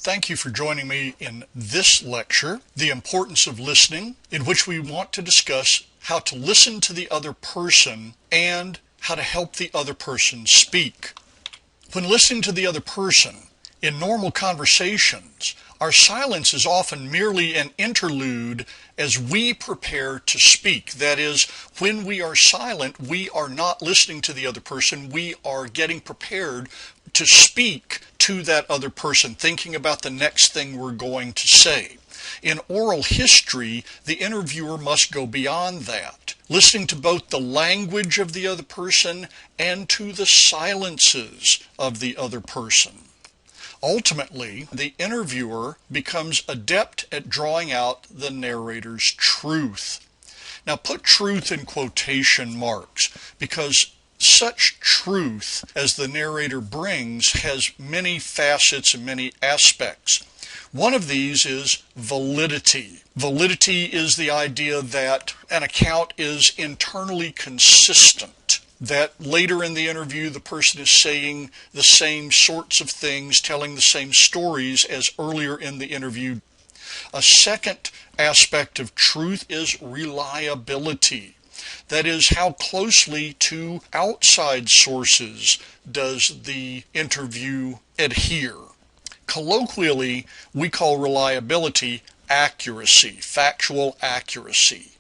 Thank you for joining me in this lecture, The Importance of Listening, in which we want to discuss how to listen to the other person and how to help the other person speak. When listening to the other person, in normal conversations, our silence is often merely an interlude as we prepare to speak. That is, when we are silent, we are not listening to the other person. We are getting prepared to speak to that other person, thinking about the next thing we're going to say. In oral history, the interviewer must go beyond that, listening to both the language of the other person and to the silences of the other person. Ultimately, the interviewer becomes adept at drawing out the narrator's truth. Now put truth in quotation marks, because such truth as the narrator brings has many facets and many aspects. One of these is validity. Validity is the idea that an account is internally consistent, that later in the interview the person is saying the same sorts of things, telling the same stories as earlier in the interview. A second aspect of truth is reliability. That is, how closely to outside sources does the interview adhere. Colloquially, we call reliability accuracy, factual accuracy.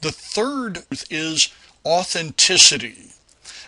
The third is authenticity.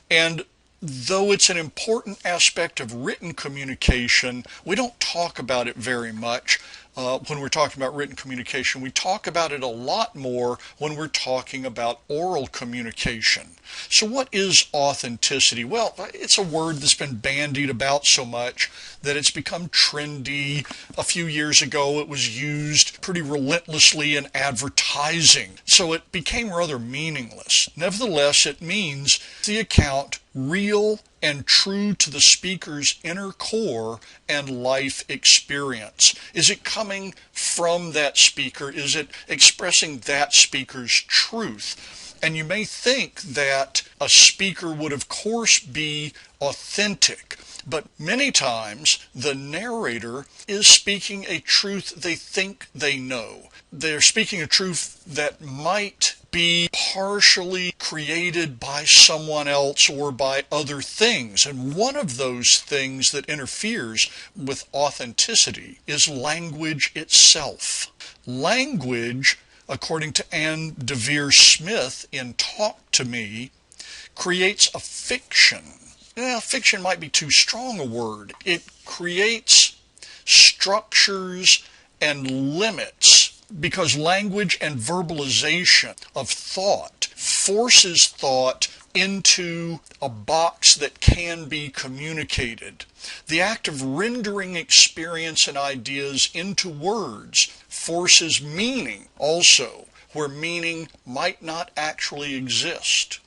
And though it's an important aspect of written communication, we don't talk about it very much. When we're talking about written communication, we talk about it a lot more when we're talking about oral communication. So what is authenticity? Well, it's a word that's been bandied about so much that it's become trendy. A few years ago, it was used pretty relentlessly in advertising, so it became rather meaningless. Nevertheless, it means the account real and true to the speaker's inner core and life experience. Is it coming from that speaker? Is it expressing that speaker's truth? And you may think that a speaker would of course be authentic, but many times the narrator is speaking a truth they think they know. They're speaking a truth that might be partially created by someone else or by other things. And one of those things that interferes with authenticity is language itself. Language, according to Anne DeVere Smith in Talk to Me, creates a fiction. Fiction might be too strong a word. It creates structures and limits, because language and verbalization of thought forces thought into a box that can be communicated. The act of rendering experience and ideas into words forces meaning also, where meaning might not actually exist.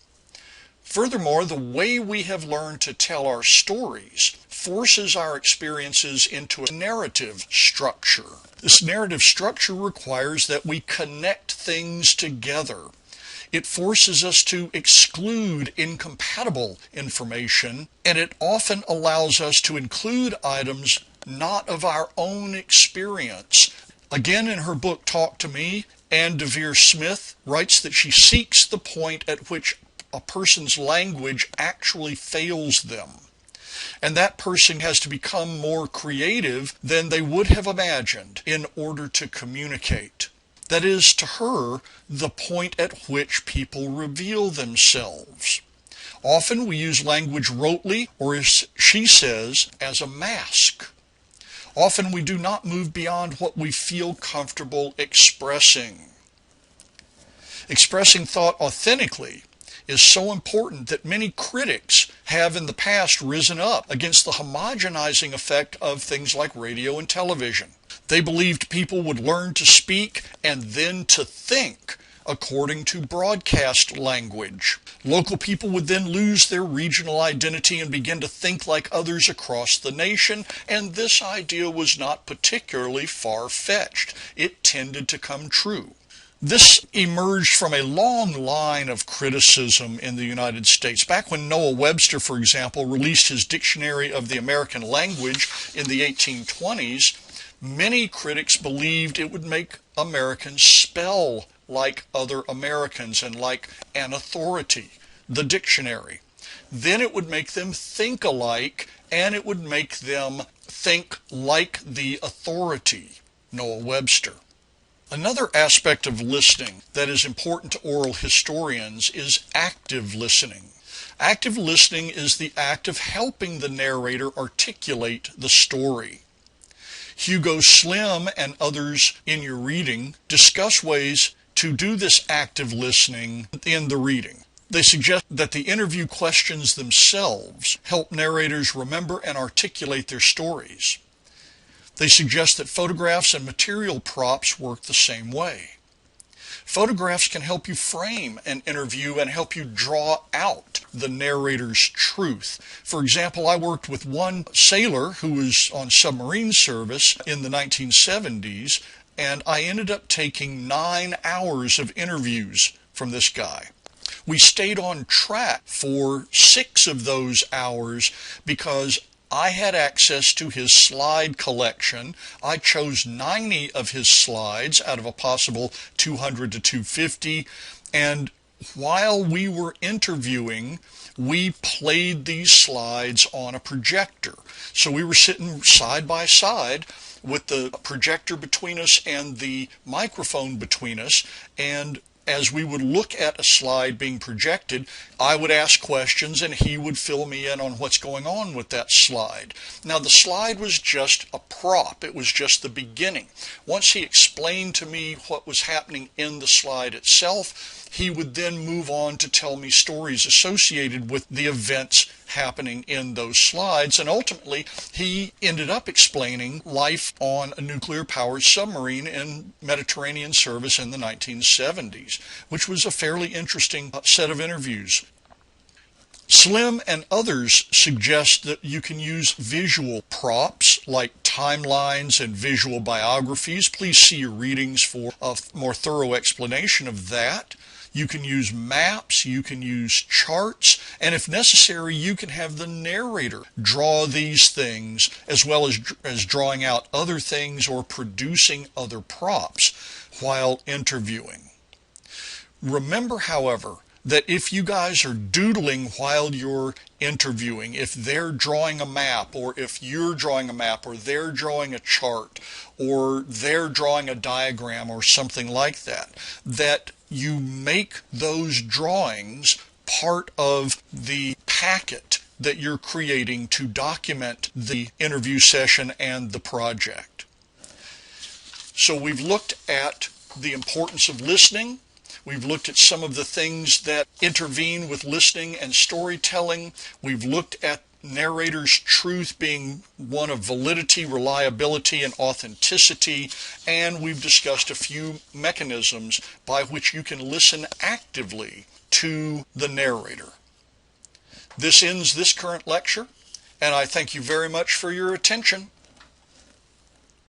Furthermore, the way we have learned to tell our stories forces our experiences into a narrative structure. This narrative structure requires that we connect things together. It forces us to exclude incompatible information, and it often allows us to include items not of our own experience. Again, in her book Talk to Me, Anne DeVere Smith writes that she seeks the point at which a person's language actually fails them. And that person has to become more creative than they would have imagined in order to communicate. That is, to her, the point at which people reveal themselves. Often we use language rotely, or as she says, as a mask. Often we do not move beyond what we feel comfortable expressing. Expressing thought authentically is so important that many critics have in the past risen up against the homogenizing effect of things like radio and television. They believed people would learn to speak and then to think according to broadcast language. Local people would then lose their regional identity and begin to think like others across the nation, and this idea was not particularly far-fetched. It tended to come true. This emerged from a long line of criticism in the United States. Back when Noah Webster, for example, released his Dictionary of the American Language in the 1820s, many critics believed it would make Americans spell like other Americans and like an authority, the dictionary. Then it would make them think alike, and it would make them think like the authority, Noah Webster. Another aspect of listening that is important to oral historians is active listening. Active listening is the act of helping the narrator articulate the story. Hugo Slim and others in your reading discuss ways to do this active listening in the reading. They suggest that the interview questions themselves help narrators remember and articulate their stories. They suggest that photographs and material props work the same way. Photographs can help you frame an interview and help you draw out the narrator's truth. For example, I worked with one sailor who was on submarine service in the 1970s, and I ended up taking 9 hours of interviews from this guy. We stayed on track for 6 of those hours because I had access to his slide collection. I chose 90 of his slides out of a possible 200 to 250. And while we were interviewing, we played these slides on a projector. So we were sitting side by side with the projector between us and the microphone between us, and as we would look at a slide being projected, I would ask questions and he would fill me in on what's going on with that slide. Now, the slide was just a prop. It was just the beginning. Once he explained to me what was happening in the slide itself, he would then move on to tell me stories associated with the events happening in those slides. And ultimately, he ended up explaining life on a nuclear-powered submarine in Mediterranean service in the 1970s, which was a fairly interesting set of interviews. Slim and others suggest that you can use visual props like timelines and visual biographies. Please see your readings for a more thorough explanation of that. You can use maps, you can use charts, and if necessary, you can have the narrator draw these things as well as drawing out other things or producing other props while interviewing. Remember, however, that if you guys are doodling while you're interviewing, if they're drawing a map, or if you're drawing a map, or they're drawing a chart, or they're drawing a diagram or something like that, that you make those drawings part of the packet that you're creating to document the interview session and the project. So we've looked at the importance of listening. We've looked at some of the things that intervene with listening and storytelling. We've looked at narrator's truth being one of validity, reliability, and authenticity, and we've discussed a few mechanisms by which you can listen actively to the narrator. This ends this current lecture, and I thank you very much for your attention.